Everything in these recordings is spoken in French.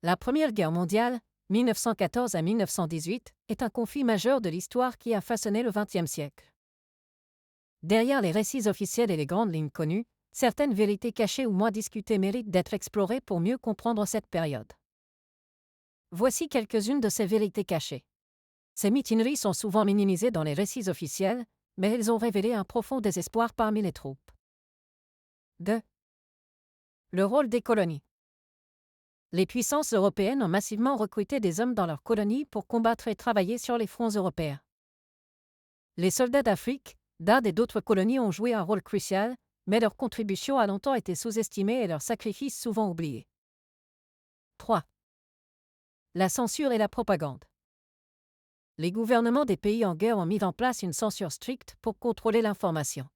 La Première Guerre mondiale, 1914 à 1918, est un conflit majeur de l'histoire qui a façonné le XXe siècle. Derrière les récits officiels et les grandes lignes connues, certaines vérités cachées ou moins discutées méritent d'être explorées pour mieux comprendre cette période. Voici quelques-unes de ces vérités cachées. Ces mutineries sont souvent minimisées dans les récits officiels, mais elles ont révélé un profond désespoir parmi les troupes. 2. Le rôle des colonies. Les puissances européennes ont massivement recruté des hommes dans leurs colonies pour combattre et travailler sur les fronts européens. Les soldats d'Afrique, d'Inde et d'autres colonies ont joué un rôle crucial, mais leur contribution a longtemps été sous-estimée et leurs sacrifices souvent oubliés. 3. La censure et la propagande. Les gouvernements des pays en guerre ont mis en place une censure stricte pour contrôler l'information.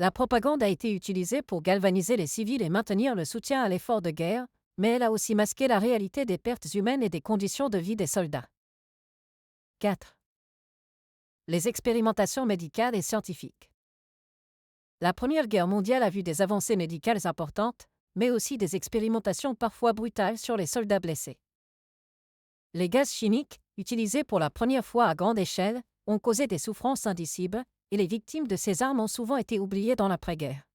La propagande a été utilisée pour galvaniser les civils et maintenir le soutien à l'effort de guerre, mais elle a aussi masqué la réalité des pertes humaines et des conditions de vie des soldats. 4. Les expérimentations médicales et scientifiques. La Première Guerre mondiale a vu des avancées médicales importantes, mais aussi des expérimentations parfois brutales sur les soldats blessés. Les gaz chimiques, utilisés pour la première fois à grande échelle, ont causé des souffrances indicibles, et les victimes de ces armes ont souvent été oubliées dans l'après-guerre.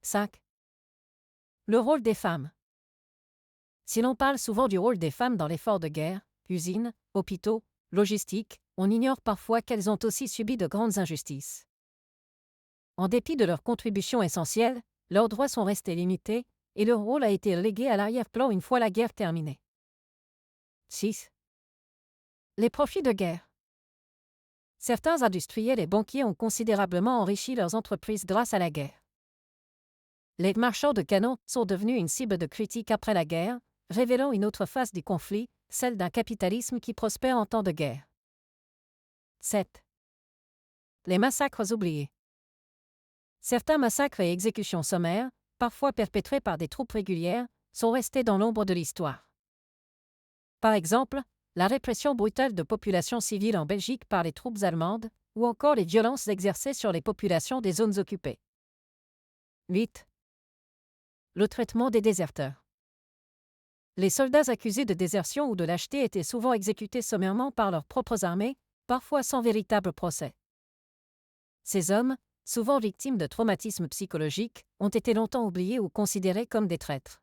5. Le rôle des femmes. Si l'on parle souvent du rôle des femmes dans l'effort de guerre, usines, hôpitaux, logistique, on ignore parfois qu'elles ont aussi subi de grandes injustices. En dépit de leurs contributions essentielles, leurs droits sont restés limités, et leur rôle a été relégué à l'arrière-plan une fois la guerre terminée. 6. Les profits de guerre. Certains industriels et banquiers ont considérablement enrichi leurs entreprises grâce à la guerre. Les marchands de canons sont devenus une cible de critiques après la guerre, révélant une autre face du conflit, celle d'un capitalisme qui prospère en temps de guerre. 7. Les massacres oubliés. Certains massacres et exécutions sommaires, parfois perpétrés par des troupes régulières, sont restés dans l'ombre de l'histoire. Par exemple, la répression brutale de populations civiles en Belgique par les troupes allemandes, ou encore les violences exercées sur les populations des zones occupées. 8. Le traitement des déserteurs. Les soldats accusés de désertion ou de lâcheté étaient souvent exécutés sommairement par leurs propres armées, parfois sans véritable procès. Ces hommes, souvent victimes de traumatismes psychologiques, ont été longtemps oubliés ou considérés comme des traîtres.